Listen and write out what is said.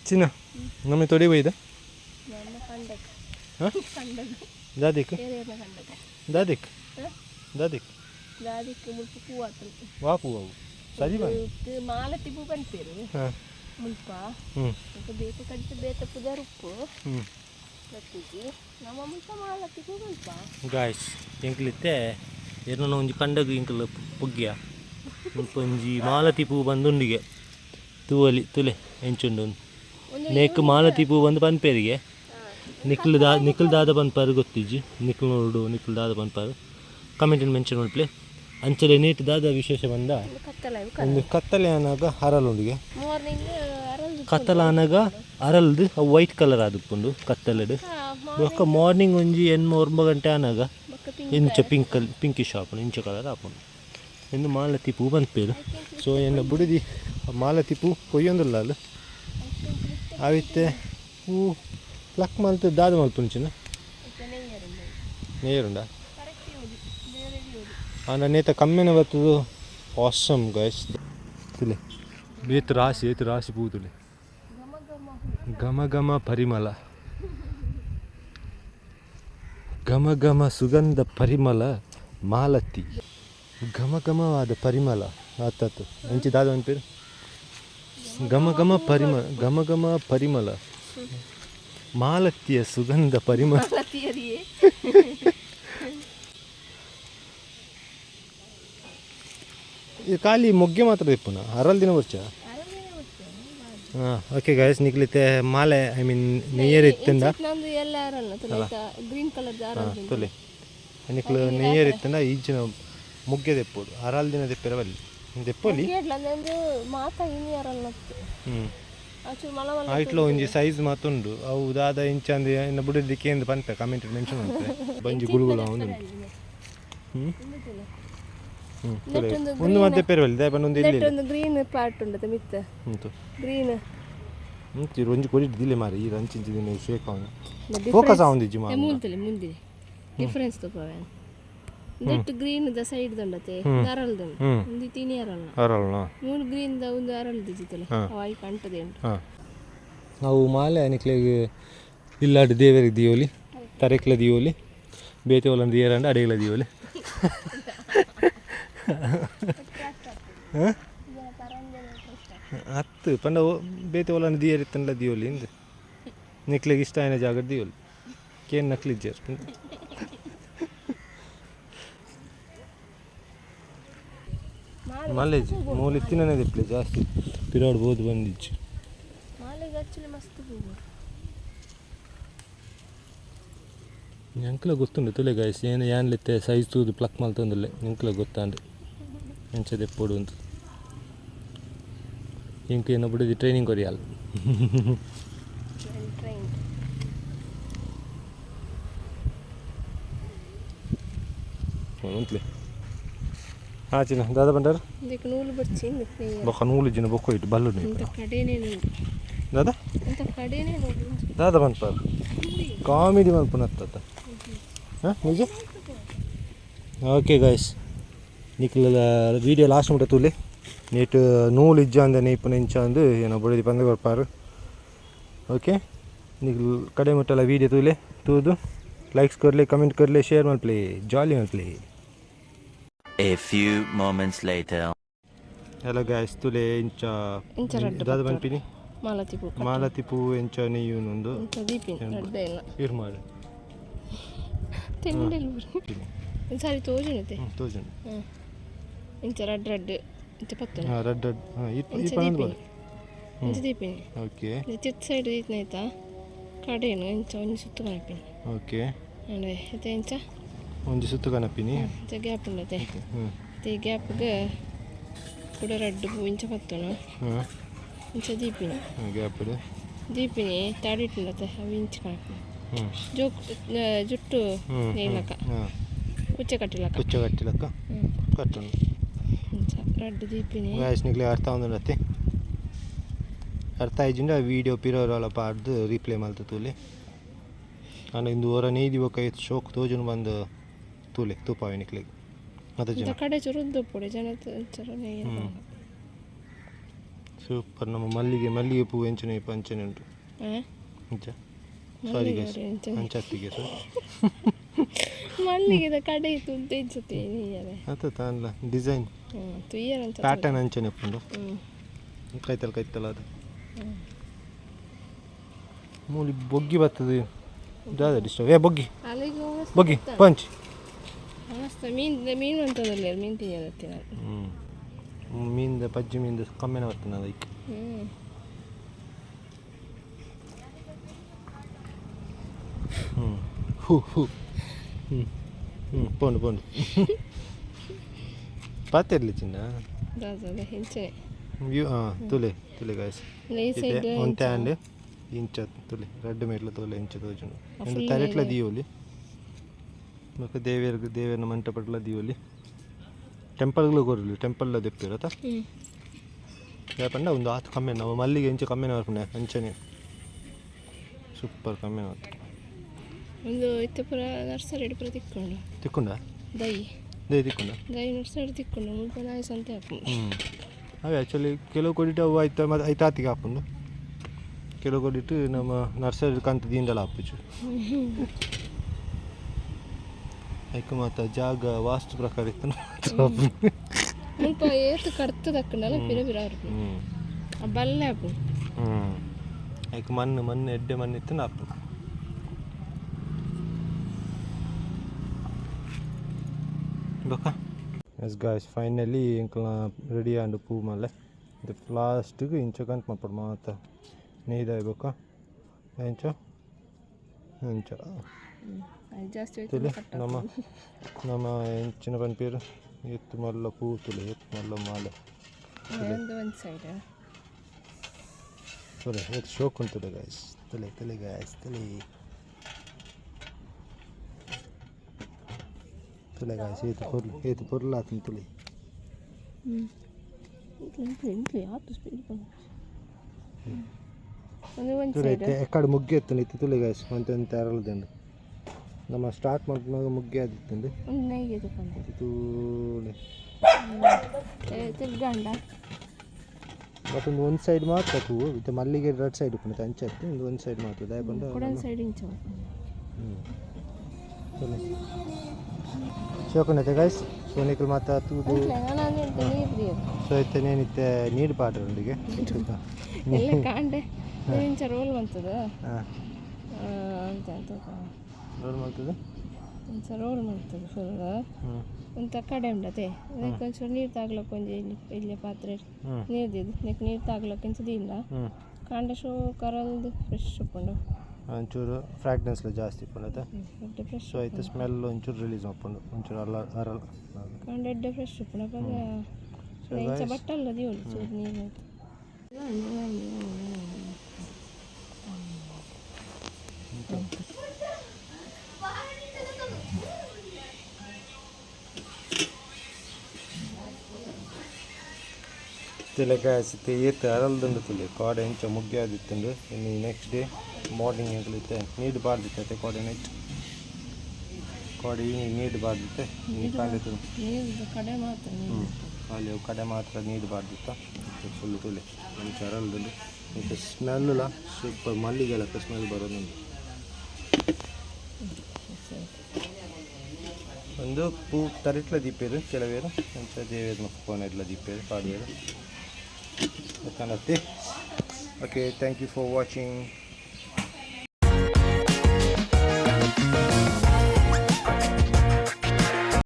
ಚಿನ್ನ ನಮಗೆ ತೊಡಿ ಬೈದ ದಾದಿಕ್ ದಾದಿಕ್ ದಾದಿಕ್ ವಾಪು ಅವು ಸರಿ ಮಾಲತಿ ಪೂ ಬಂತೇರು ಮುಲ್ಪ ಬೇತೆ ಕಡಿತ ಬೇತೆ ಪುದರ್ ಉಪ್ಪು ನಮ್ಮ ಮುಲ್ಪ ಮಾಲತಿ ಪೂ ಮುಲ್ಪ ಗಾಯ್ಸ್ ಎಂಕ್ಲಿತ್ತೆ ಏನೋ ಒಂಜಿ ಕಂಡಗು ಇಂಕಲ್ ಪುಗ್ಗ್ಯ ಒಂಜಿ ಮಾಲತಿ ಪೂ ಬಂದುಂಡಿಗೆ ತೂವಲಿ ತುಲೆ ಎಂಚುಂಡು ನೆಕ್ ಮಾಲತಿ ಪೂ ಬಂದು ಪನ್ಪೇರಿಗೆ ನಿಖಿಲ್ ದಾದ ಪನ್ಪಾರು ಗೊತ್ತಿಜ್ಜಿ ನಿಖಿಲ್ ನೋಡು ನಿಖಿಲ್ ದಾದ ಪನ್ಪಾರು ಕಮೆಂಟ್ ಮೆನ್ಷನ್ ಮಾಡ್ಪ್ಲೆ ಅಂಚಲೆ ನೀಟ್ ದಾದ ವಿಶೇಷ ಬಂದ ಒಂದು ಕತ್ತಲೆ ಅನ್ನಾಗ ಹರಲೊಂದಿಗೆ ಕತ್ತಲ ಅನ್ನಾಗ ಅರಲ್ದು ಅವು ವೈಟ್ ಕಲರ್ ಆದುಕೊಂಡು ಕತ್ತಲೆಡು ಬೊಕ್ಕ ಮಾರ್ನಿಂಗ್ ಒಂಜಿ 8-9 ಗಂಟೆ ಅನ್ನಾಗ ಇಂಚ ಪಿಂಕಿಶ್ ಹಾಕೊಂಡು ಇಂಚ ಕಲರ್ ಹಾಕೊಂಡು ಎಂದು ಮಾಲತಿ ಪೂ ಬಂದ್ಪೇರು ಸೊ ಎನ್ನ ಬುಡಿದಿ ಮಾಲತಿ ಪೂ ಕೊಯ್ಯೊಂದಿಲ್ಲ ಅಲ್ಲ ಆವಿತ್ತೆ ಹೂ ಪ್ಲಕ್ ಮಲ್ತು ದಾದ ಮಲ್ಪುಂಚಿನ ನೇರುಂಡ ನೇತ ಕಮ್ಮಿನ ಬರ್ತದು ಆಸಮ್ ಗೈಸ್ ತುಲೆ ಬೇತು ರಾಶಿ ಪೂ ತುಲೆ ಘಮ ಘಮ ಪರಿಮಳ ಘಮ ಘಮ ಸುಗಂಧ ಪರಿಮಳ ಮಾಲತಿ ಘಮ ಘಮವಾದ ಪರಿಮಳ ಆತಾತು ಎಂಚಿ ದಾದ ಒಂದು ಪೇರು ಘಮ ಘಮ ಪರಿಮಳ ಮಾಲತಿಯ ಸುಗಂಧ ಪರಿಮಳ ಇದು ಖಾಲಿ ಮೊಗ್ಗೆ ಮಾತ್ರ ಇಪ್ಪುನ ಅರಲ್ ದಿನ ಬರ್ಚ ಹಾಂ ಓಕೆ ಗೈಸ್ ನಿಕ್ಲಿತ್ತೆ ಮಾಲೆ ಐ ಮೀನ್ ನೆಯ್ಯರ್ ಇತ್ತಂದ ತೊಲೆ ನಿಕ್ಲು ನೆಯ್ಯರ್ ಇತ್ತಂದ ಈಜಿನ ಮುಗ್ಗೆ ತೆಪ್ಪೋದು ಅರಲ್ ದಿನ ತೆಪ್ಪಿರವಲ್ಲಿ ದೆಪ್ಪೊಲಿ ಆಯ್ಟ್ಲ ಒಂಜಿ ಸೈಜ್ ಮಾತುಂಡು ಅವು ದಾದ ಇಂಚಂದು ಇನ್ನು ಬುಡದಿಕ್ಕೆ ಎಂದು ಪನ್ಪೆ ಕಮೆಂಟ್ ಮೆನ್ಷನ್ ಮಾಡ್ತೆ ಬಂಜಿ ಗುಳುಗುಳ ಒಂದು ಒಂದು ಮತ್ತೆ ಪೆರವಲ್ಲಿ ದಾಯಪನ ಒಂದು ಇಲ್ಲಿ ಒಂದು ಗ್ರೀನ್ ಪಾರ್ಟ್ ಉಂಟು ಮಿತ್ತ ಗ್ರೀನ್ ಒಂಜಿ ಕೊಡಿಟ್ಟು ದಿಲೆ ಮಾರಿ ಈ ರಂಚಿಂಚಿ ದಿನ ಶೇಕ್ ಅವನು ಫೋಕಸ್ ಆವಂದಿಜ್ಜಿ ಮಾ ಮುಂದೆ ಡಿಫರೆನ್ಸ್ ತಗೋವೆ ದಟ್ ಗ್ರೀನ್ ದ ಸೈಡ್ ದಂಡತೆ ಅರಲ್ದು ಒಂದು ತಿನಿ ಅರಲ್ನ ಮೂರು ಗ್ರೀನ್ ದ ಒಂದು ಅರಲ್ದು ಜಿತಲೆ ಅವಾಯಿ ಕಂಟದೆ ಉಂಟು ಅವು ಮಾಲೆ ಅನಿಕ್ಲೆಗೆ ಇಲ್ಲಾಡು ದೇವರಿಗೆ ದಿಯೋಲಿ ತರೆಕ್ಲ ದಿಯೋಲಿ ಬೇತೆ ಒಲಂದು ದಿಯರಂಡ ಅಡೆಗಳ ದಿಯೋಲಿ ಹತ್ತು ಪಂಡ ಬೇತೆ ಒಲಂದು ದಿಯರಿತ್ತಲ್ಲ ದಿಯೋಲಿ ಇಂದು ನಿಕ್ಲೆಗೆ ಇಷ್ಟ ಆಯ್ನ ಜಾಗದ ದಿಯೋಲಿ ಕೇನ್ ನಕ್ಲಿಜ್ಜರ್ ಮಲ್ಲೇಜ್ ಮೂಲಿ ತಿನ್ನನೇ ದಿಪ್ಲೆ ಜಾಸ್ತಿ ಪಿರಾಡ್ಬೋದು ಬಂದಿಜ್ಜು ಎಂಕ್ಲ ಗೊತ್ತುಂಡು ತುಲೆ ಗಾಯ್ಸ್ ಏನು ಯಾನ್ಲಿತ್ತೆ ಸೈಜ್ ತೂದು ಪ್ಲಕ್ ಮಲ್ತಂದಲ್ಲೇ ಎಂಕ್ಲ ಗೊತ್ತಾಂಡು ಎಂಚದೆ ಪೋಡು ಅಂತ ಇಂಕ ಏನು ಬಿಡಿದು ಟ್ರೈನಿಂಗ್ ಕೊರಿಯಲ್ಲ ಉಂಟ್ಲೆ ಚಿನ್ನ ದಾದ ಬಂಡಾರ ನೂಲು ಬರ್ಚಿ ಬೊಕ್ಕ ನೂಲು ಜಿನ ಬೊಕ್ಕ ಇಟ್ಟು ಬಲ್ಲು ದಾದ ದಾದ ಬಂದ್ಪಾರ ಕಾಮಿಡಿ ಮಲ್ಪುನತ್ತ ಹಾಂ ನಿಜ ಓಕೆ ಗಾಯ್ಸ್ ನಿಕ್ಲ ವೀಡಿಯೋ ಲಾಸ್ಟ್ ಮುಟ್ಟ ತೂಲೆ ನೀಟ್ ನೂಲು ಇಜ್ಜ ಅಂದ ನೇಪನ ಇಂಚ ಅಂದು ಏನೋ ಬಡಿದು ಬಂದ ಬರ್ಪಾರು ಓಕೆ ನಿಕ್ಲು ಕಡೆ ಮುಟ್ಟಲ್ಲ ವೀಡಿಯೋ ತೂಲೆ ತೂದು ಲೈಕ್ಸ್ ಕೊರ್ಲೆ ಕಮೆಂಟ್ ಕೊರ್ಲೆ ಶೇರ್ ಮಲ್ಪ್ಲೆ ಜಾಲಿ ಮಲ್ಪ್ಲೆ A few moments later. Hello guys, tule incha dada banpini malati poo encha neyu nondu dipini redde illa irmare tendelu insari tojunete incha red incha pattuna red ipandu bol incha dipini okay tit side itnaita kadenu incha onju suttu kanapini okay ande ite incha ಒಂಜಿ ಸುತ್ತು ಕನಪಿನಿ gap ಉಂಡತೆ ಈ ಗ್ಯಾಪ್ಗೆ ಕೂಡ red ಇಂಚ ಪತ್ತನು ಇಂಚ Deepini gap Deepini ತಾಡಿಟ್ಟುಂಡತೆ ಅವು ಇಂಚ ಕನಪಿನಿ ಜುಟ್ಟು ನೇಲಕ ಕುಚ್ಚೆ ಕಟ್ಟಿಲಕ್ಕ ಕಟ್ಟುಂಡು ಇಂಚ ರೆಡ್ ದೀಪಿನಿ ಗಾಯಸ್ನಿಗ್ಲೆ ಅರ್ಥ ಒಂದುಂಡತೆ ಅರ್ಥ ಆಯ್ಜಿಂಡ ವೀಡಿಯೋ ಪಿರೋರಲ್ಲ ಪಾಡ್ದು ರೀಪ್ಲೇ ಮಲ್ತು ತೂಲಿ ನಾನು ಇಂದು ಹೊರ ನೀದಿ ಬೊಕ್ಕ ಶೋಕ್ ತೋಜುನು ಬಂದು ತೂಲೆ ತೂಪಾವೆ ನಿಕ್ಲಿಗೆ ಮತ್ತೆ ಕಡೆ ಚುರುದ್ದು ಪುಡಿ ಜನ ಚರ ಸೂಪರ್ ನಮ್ಮ ಮಲ್ಲಿಗೆ ಪೂ ಎಂಚನೆ ಪಂಚನೆ ಉಂಟು ಅಂಚ ಸಾರಿ ಗೈಸ್ ಅಂಚತ್ತಿಗೆ ಸರ್ ಮಲ್ಲಿಗೆದ ಕಡೆ ತುಂತ ಇನ್ಸುತ್ತೆ ಅತ್ತ ತಾನಲ್ಲ ಡಿಸೈನ್ ತುಯ್ಯರ್ ಅಂತ ಪ್ಯಾಟರ್ನ್ ಅಂಚನೆ ಉಂಟು ಕೈತಲ್ಲ ಅದು ಮೂಲಿ ಬೊಗ್ಗಿ ಬರ್ತದೆ ಜಾದ ಡಿಸ್ಟರ್ಬ್ ಬೊಗ್ಗಿ ಬೊಗ್ಗಿ ಪಂಚ್ ಮಸ್ತ್ ಮೀನು ಅಂತದಲ್ಲ ಮೀನು ತಿನ್ನತ್ತೆ ನಾನು ಮೀನ್ದ ಪಜ್ಜಿ ಮೀನ್ದ ಕಮ್ಮಿನ ಬರ್ತದೆ ಅದಕ್ಕೆ ಪೋಂಡು ಪಾತಿರ್ಲಿ ಚಿನ್ನ ಹೆಂಚೆ ವ್ಯೂ ತುಲೆ ಗಾಯ್ಸ್ ಒಂದು ಹ್ಯಾಂಡ್ ಇಂಚ ತುಲೆ రెడ్ మీటల తోలే ఇంచ తోచును ఎంత తరెట్ల దియోలి ಮತ್ತೆ ದೇವರ ಮಂಟಪట్ల దియోలి ಟೆಂಪಲ್ಗಳು ಕೊರಲಿ ಟೆಂಪಲ್ ದೆಪ್ಪಿರತ್ತ ಯಾಕಂದ್ರೆ ಒಂದು ಆತು ಕಮ್ಮಿ ನಾವು ಮಲ್ಲಿಗೆ ಇಂಚ ಕಮ್ಮಿನ ಬರ್ಪುಣೆ ಅಂಚನೆ ಸೂಪರ್ ಕಮ್ಮಿ ಆಯ್ತು ಒಂದು ಇತ್ತಪುರ ನರ್ಸರಿ ತಿಕ್ಕೊಂಡ ದೈ ತಿಕ್ಕೊಂಡ ದೈ ನರ್ಸರಿ ತಿಕ್ಕೊಂಡು ಮುಲ್ಪ ನಾಯಿ ಸಂತೆ ಹಾಕೊಂಡು ಅವೆ ಆ್ಯಕ್ಚುಲಿ ಕೆಲವು ಕೊಡಿಟ್ಟು ಅವು ಐತಾತಿಗೆ ಹಾಕೊಂಡು ಕೆಲವು ಕೊಡಿಟ್ಟು ನಮ್ಮ ನರ್ಸರಿ ಕಂತು ದೀಂಡಲ ಹಾಪುಚು ಐಕ ಮಾತ ಜಾಗ ವಾಸ್ತು ಪ್ರಕಾರ ಇತ್ತು ಮುಲ್ಪ ಏತು ಕಡ್ತದ ಹಾಕೊಂಡಲ್ಲ ಬಿರ ಬಲ್ಲೆ ಹಾಕು ಐಕ ಮಣ್ಣು ಎಡ್ಡೆ ಮಣ್ಣು ಇತ್ತು ಹಾಕು ಬೊಕ್ಕ ಎಸ್ ಗಾಯ್ಸ್ ಫೈನಲಿ ಇಂಕಲ್ನ ರೆಡಿ ಆಂಡು ಪೂ ಮಲ್ಲೆ ಇದು ಲಾಸ್ಟಿಗೆ ಇಂಚಕಂತ ಮಾಡ್ಪಡು ಮಾತ ನೀದಾಯ್ ಬೊಕ್ಕ ಎಂಚ ಇಂಚ ತುಲೆ ನಮ್ಮ ಎಂಚಿನ ಪನ್ಪೇರು ಎತ್ತು ಮಲ್ಲ ಪೂ ತುಲೆ ಎತ್ತು ಮಲ್ಲ ಮಾಲೆ ತುಲೆ ಎತ್ತು ಶೋಕ್ ಉಂಟುಲೆ ಗಾಯ್ಸ್ ತುಲೆ ಗಾಯ್ಸ್ ತುಲೆ ಗಾಯ್ಸ್ ಏತು ಪೊರ್ಲು ಆತನ ತುಲೆ ಎಕ್ಕಡೆ ಮುಗ್ಗೆ ಎತ್ತು ಇತ್ತು ತುಲೆ ಗಾಯ್ಸ್ ಅಂತ ಅರಳದಂಡು ನಮ್ಮ ಸ್ಟಾರ್ಟ್ ಮಾಡ್ಕೊಂಡಾಗ ಮುಗ್ಗೆ ಆದಿತ್ತಂದು ಮತ್ತೊಂದು ಒಂದು ಸೈಡ್ ಮಾತ್ರ ಹೂವು ಇದು ಮಲ್ಲಿಗೆ 2 ಸೈಡ್ ಉಂಟು ಅಂಚತ್ತು ಒಂದು ಸೈಡ್ ಮಾತ್ರ ದಯಕೊಂಡು ಶೋಕನತೆ ಗೈಸ್ ಸೋನಿಕಲ್ ಮಾತಾ ತೂದು ಸೊ ಇತ್ತೆ ನೇನಿತ್ತೆ ನೀರು ಪಾಡ್ರೊಂದಿಗೆ ಕಾಂಡೆ ರೋಲ್ ಮಾಡ್ತದ ರೋಲ್ ಮಾಡ್ತದೆ ಫುಲ್ ಒಂತ ಕಡೆ ಉಂಡತೆ ಅದಕ್ಕೆ ಒಂಚೂರು ನೀರು ತಾಗ್ಲಕ್ಕೆ ಒಂಜಿ ಇಲ್ಲಿ ಪಾತ್ರೆ ನೀರ್ದಿದ್ದು ನೀರು ತಾಗ್ಲಕ್ಕೆ ಇಂಚದಿಲ್ಲ ಕಾಂಡ ಶೋ ಕರಲ್ದು ಫ್ರೆಶ್ ಉಪ್ಪುಂಡು ಒಂಚೂರು ಫ್ರಾಗ್ರೆನ್ಸ್ ಜಾಸ್ತಿ ಇಪ್ಪುಂಡು ಸೊ ಐತೆ ಸ್ಮೆಲ್ ಒಂಚೂರು ರಿಲೀಸ್ ಮಾಡ್ಕೊಂಡು ಒಂಚೂರು ಅರಲ್ ಕಾಂಡ ಎಡ್ಡೆ ಫ್ರೆಶ್ ಉಪ್ಪುಂಡು ಅವಾಗ ಬಟ್ಟಲ್ಲ ದಿವಳು ಚೂರು ನೀರು ತಿಲೆಗಾಯಿಸುತ್ತೆ ಏತು ಅರಲ್ದಂಡು ತುಲೆ ಕಾಡೆ ಇಂಚ ಮುಗ್ಗೆ ಆದಿತ್ತಂಡು ಇನ್ನು ನೆಕ್ಸ್ಟ್ ಡೇ ಮಾರ್ನಿಂಗ್ ಎಂಕ್ಲಿತ್ತೆ ನೀರು ಬಾರ್ದಿತ್ತೆ ಕಾಡೆ ನೈಟ್ ಕಾಡೆ ನೀರು ಬಾರ್ದಿತ್ತೆ ಅಲ್ಲಿ ಕಡೆ ಮಾತ್ರ ನೀರು ಬಾರ್ದಿತ್ತ ಫುಲ್ ತುಲೆ ಇಂಚ ಅರಲ್ದಂಡು ಮತ್ತು ಸ್ಮೆಲ್ಲ ಸೂಪರ್ ಮಲ್ಲಿಗೆಲಕ್ಕೆ ಸ್ಮೆಲ್ ಬರೋದುಂಟು ಒಂದು ಪೂ ತರಿಟ್ಲ ದೀಪೇರು ಕೆಲವೇರು ಅಂಚ ದೇವೇರು ಮತ್ತು ಕೋನೆಡ್ಲ ದೀಪೇರು ಕಾಡುವೇರು ಕನ್ನತ್ತಿ okay thank you for watching